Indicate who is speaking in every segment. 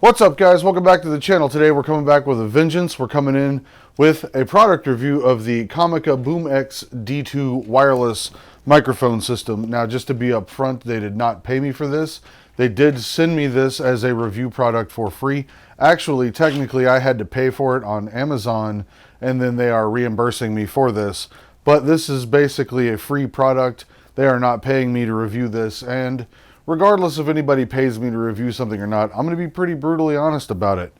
Speaker 1: What's up, guys? Welcome back to the channel. Today we're coming back with a vengeance. We're coming in with a product review of the Comica boomx-d wireless microphone system. Now, just to be upfront, they did not pay me for this. They did send me this as a review product for free. Actually, technically, I had to pay for it on Amazon, and then they are reimbursing me for this. But this is basically a free product. They are not paying me to review this, and regardless if anybody pays me to review something or not, I'm going to be pretty brutally honest about it.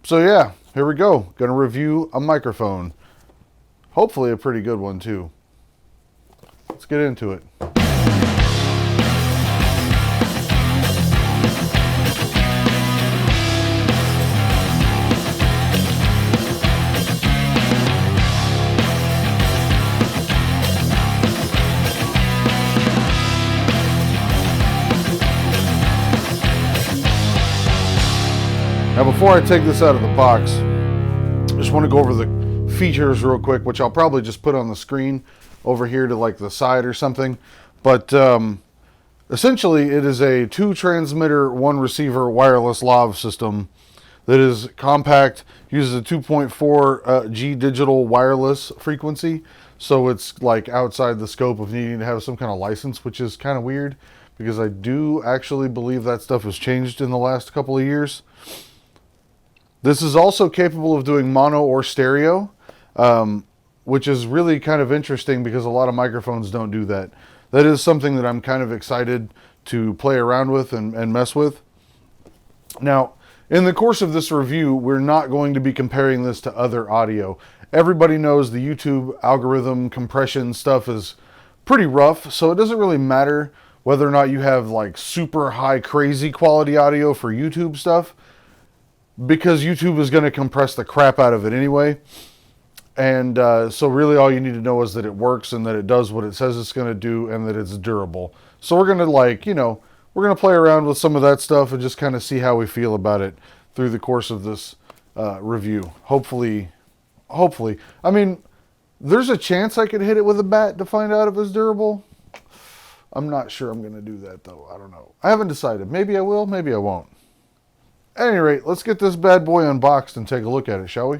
Speaker 1: So yeah, here we go. Going to review a microphone. Hopefully a pretty good one too. Let's get into it. Now, before I take this out of the box, I just want to go over the features real quick, which I'll probably just put on the screen over here to like the side or something. But essentially, it is a 2 transmitter, 1 receiver wireless lav system that is compact, uses a 2.4 G digital wireless frequency. So it's like outside the scope of needing to have some kind of license, which is kind of weird because I do actually believe that stuff has changed in the last couple of years. This is also capable of doing mono or stereo, which is really kind of interesting because a lot of microphones don't do that. That is something that I'm kind of excited to play around with and mess with. Now, in the course of this review, we're not going to be comparing this to other audio. Everybody knows the YouTube algorithm compression stuff is pretty rough, so it doesn't really matter whether or not you have like super high crazy quality audio for YouTube stuff, because YouTube is going to compress the crap out of it anyway. And so really all you need to know is that it works and that it does what it says it's going to do and that it's durable. So we're going to we're going to play around with some of that stuff and just kind of see how we feel about it through the course of this review. Hopefully. I mean, there's a chance I could hit it with a bat to find out if it's durable. I'm not sure I'm going to do that though. I don't know. I haven't decided. Maybe I will, maybe I won't. At any rate, let's get this bad boy unboxed and take a look at it, shall we?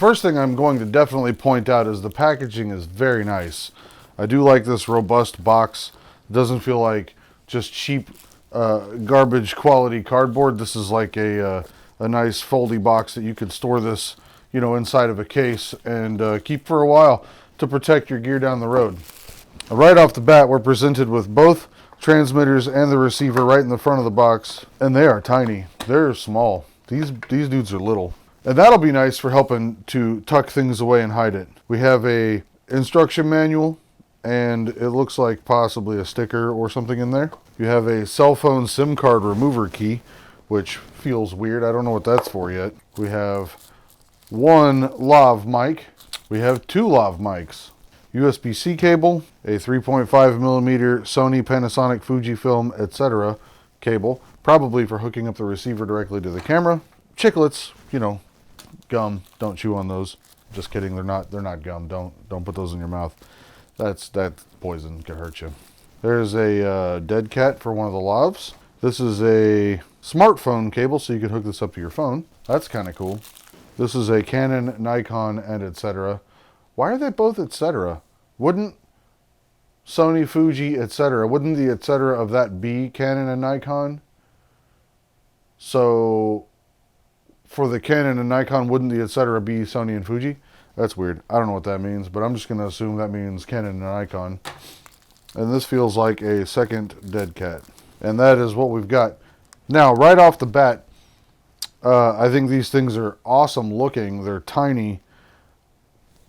Speaker 1: first thing I'm going to definitely point out is the packaging is very nice. I do like this robust box. It doesn't feel like just cheap garbage quality cardboard. This is like a nice foldy box that you could store this, you know, inside of a case and keep for a while to protect your gear down the road. Right off the bat, we're presented with both transmitters and the receiver right in the front of the box, and they are tiny. They're small. These dudes are little. And that'll be nice for helping to tuck things away and hide it. We have a instruction manual, and it looks like possibly a sticker or something in there. You have a cell phone SIM card remover key, which feels weird. I don't know what that's for yet. We have one lav mic. We have two lav mics. USB-C cable, a 3.5 millimeter Sony, Panasonic, Fujifilm, etc. cable, probably for hooking up the receiver directly to the camera. Chiclets, you know, gum. Don't chew on those. Just kidding. They're not gum. Don't put those in your mouth. That's poison. Could hurt you. There's a dead cat for one of the lavs. This is a smartphone cable, so you can hook this up to your phone. That's kind of cool. This is a Canon, Nikon, and etc. Why are they both etc.? Wouldn't Sony, Fuji, etc., wouldn't the etc. of that be Canon and Nikon? So for the Canon and Nikon, wouldn't the etc. be Sony and Fuji? That's weird. I don't know what that means, but I'm just going to assume that means Canon and Nikon. And this feels like a second dead cat. And that is what we've got. Now, right off the bat, I think these things are awesome looking. They're tiny.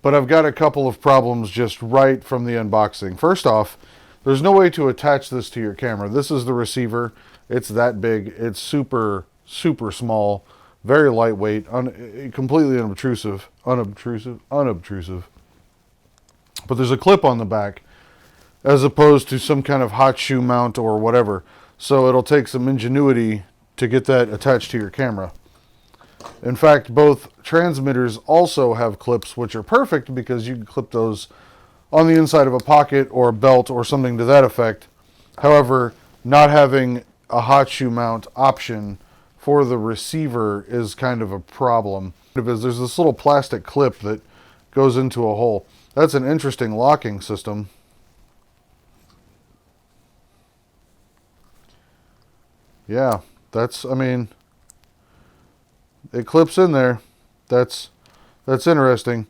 Speaker 1: But I've got a couple of problems just right from the unboxing. First off, there's no way to attach this to your camera. This is the receiver. It's that big. It's super, super small. Very lightweight. Completely unobtrusive. Unobtrusive. But there's a clip on the back as opposed to some kind of hot shoe mount or whatever. So it'll take some ingenuity to get that attached to your camera. In fact, both transmitters also have clips, which are perfect because you can clip those on the inside of a pocket or a belt or something to that effect. However, not having a hot shoe mount option for the receiver is kind of a problem. Because there's this little plastic clip that goes into a hole. That's an interesting locking system. Yeah, I mean, it clips in there. That's interesting.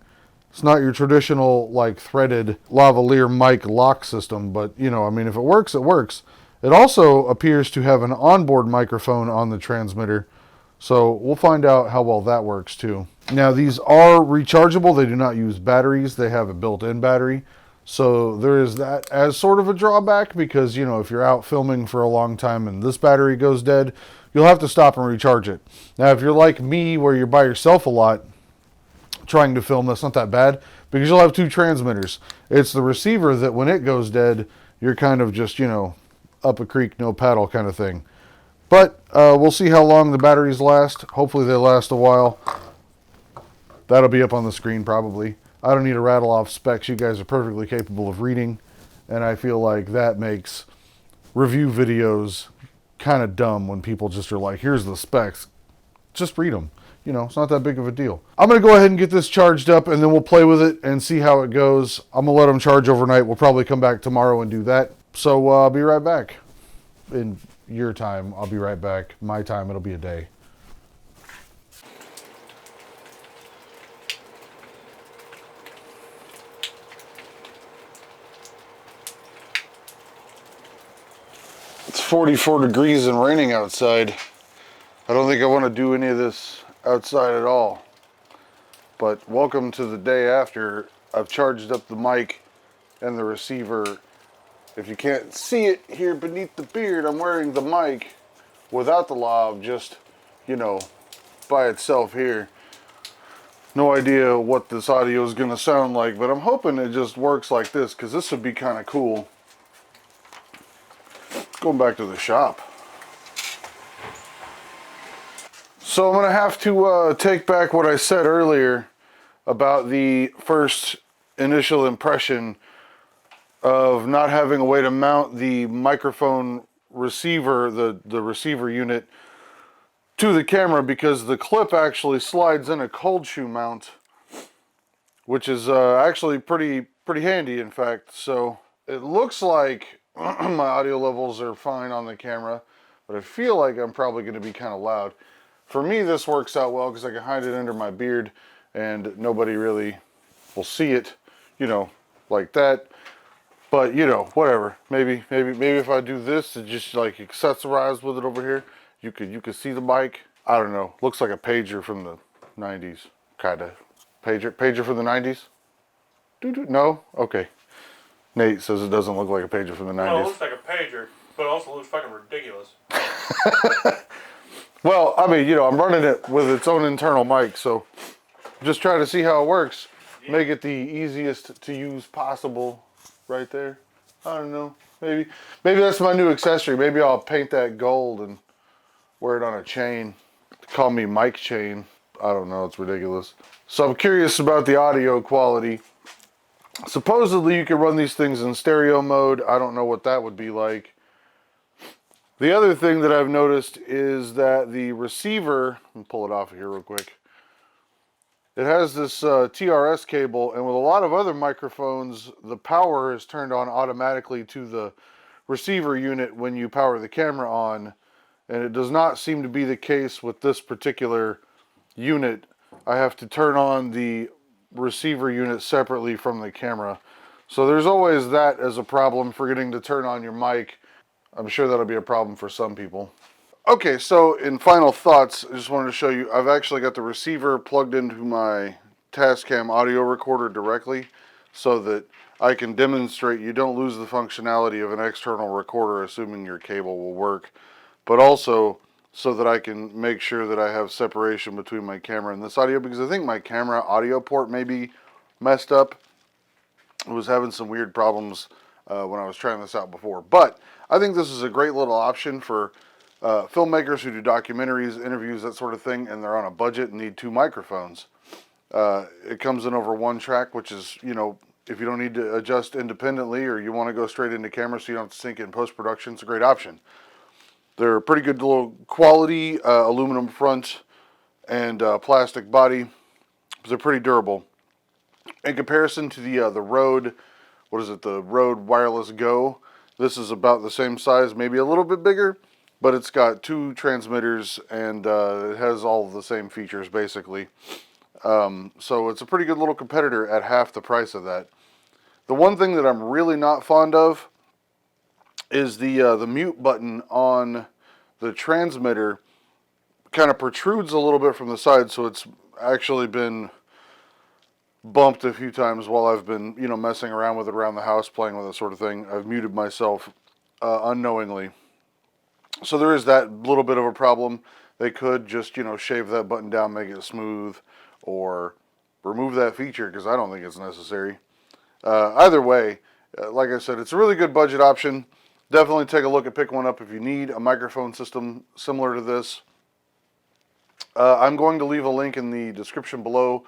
Speaker 1: It's not your traditional like threaded lavalier mic lock system, but you know, I mean, if it works, it works. It also appears to have an onboard microphone on the transmitter, so we'll find out how well that works too. Now, these are rechargeable. They do not use batteries. They have a built-in battery. So there is that as sort of a drawback because, you know, if you're out filming for a long time and this battery goes dead, you'll have to stop and recharge it. Now, if you're like me where you're by yourself a lot trying to film, that's not that bad because you'll have two transmitters. It's the receiver that when it goes dead, you're kind of just, you know, up a creek, no paddle kind of thing. But we'll see how long the batteries last. Hopefully they last a while. That'll be up on the screen probably. I don't need to rattle off specs. You guys are perfectly capable of reading. And I feel like that makes review videos kind of dumb when people just are like, here's the specs. Just read them. You know, it's not that big of a deal. I'm going to go ahead and get this charged up and then we'll play with it and see how it goes. I'm going to let them charge overnight. We'll probably come back tomorrow and do that. So I'll be right back. In your time, I'll be right back. My time, it'll be a day. It's 44 degrees and raining outside. I don't think I want to do any of this outside at all. But welcome to the day after. I've charged up the mic and the receiver. If you can't see it here beneath the beard, I'm wearing the mic without the lav, just, you know, by itself here. No idea what this audio is going to sound like, but I'm hoping it just works like this, because this would be kind of cool. Going back to the shop. So I'm going to have to take back what I said earlier about the first initial impression of not having a way to mount the microphone receiver, the receiver unit, to the camera, because the clip actually slides in a cold shoe mount which is actually pretty handy, in fact. So it looks like my audio levels are fine on the camera, but I feel like I'm probably going to be kind of loud. For me, this works out well because I can hide it under my beard and nobody really will see it, you know, like that. But you know, whatever. Maybe if I do this and just like accessorize with it over here, you could see the mic. I don't know. Looks like a pager from the '90s, kind of. Pager from the '90s. No, okay. Nate says it doesn't look like a pager from the '90s.
Speaker 2: No, it looks like a pager, but it also looks fucking ridiculous.
Speaker 1: Well, I mean, you know, I'm running it with its own internal mic, so just trying to see how it works. Yeah. Make it the easiest to use possible right there. I don't know. Maybe that's my new accessory. Maybe I'll paint that gold and wear it on a chain. Call me Mike Chain. I don't know. It's ridiculous. So I'm curious about the audio quality. Supposedly you can run these things in stereo mode. I don't know what that would be like. The other thing that I've noticed is that the receiver, let me pull it off of here real quick. It has this TRS cable, and with a lot of other microphones, the power is turned on automatically to the receiver unit when you power the camera on, and it does not seem to be the case with this particular unit. I have to turn on the receiver unit separately from the camera. So there's always that as a problem, forgetting to turn on your mic. I'm sure that'll be a problem for some people. Okay, so in final thoughts, I just wanted to show you, I've actually got the receiver plugged into my Tascam audio recorder directly so that I can demonstrate you don't lose the functionality of an external recorder, assuming your cable will work, but also so that I can make sure that I have separation between my camera and this audio, because I think my camera audio port may be messed up. I was having some weird problems when I was trying this out before, but I think this is a great little option for filmmakers who do documentaries, interviews, that sort of thing, and they're on a budget and need two microphones. It comes in over one track, which is, you know, if you don't need to adjust independently or you want to go straight into camera so you don't have to sync in post-production, it's a great option. They're a pretty good little quality, aluminum front and plastic body. They're pretty durable. In comparison to the Rode, what is it, the Rode Wireless Go, this is about the same size, maybe a little bit bigger, but it's got two transmitters and it has all the same features basically. So it's a pretty good little competitor at half the price of that. The one thing that I'm really not fond of is the mute button on the transmitter kind of protrudes a little bit from the side, so it's actually been bumped a few times while I've been, you know, messing around with it around the house, playing with it sort of thing. I've muted myself unknowingly. So there is that little bit of a problem. They could just, you know, shave that button down, make it smooth, or remove that feature, because I don't think it's necessary. Either way, like I said, it's a really good budget option. Definitely take a look and pick one up if you need a microphone system similar to this. I'm going to leave a link in the description below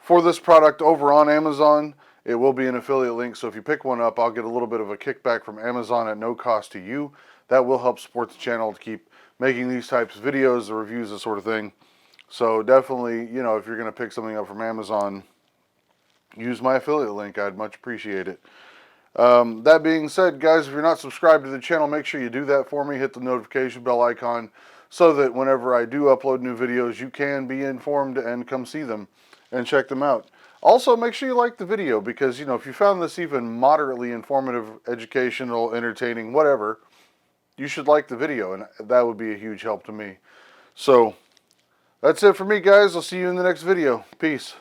Speaker 1: for this product over on Amazon. It will be an affiliate link, so if you pick one up, I'll get a little bit of a kickback from Amazon at no cost to you. That will help support the channel to keep making these types of videos, the reviews, that sort of thing. So definitely, you know, if you're going to pick something up from Amazon, use my affiliate link. I'd much appreciate it. That being said, guys, if you're not subscribed to the channel, make sure you do that for me. Hit the notification bell icon so that whenever I do upload new videos, you can be informed and come see them and check them out. Also, make sure you like the video because, you know, if you found this even moderately informative, educational, entertaining, whatever, you should like the video, and that would be a huge help to me. So, that's it for me, guys. I'll see you in the next video. Peace.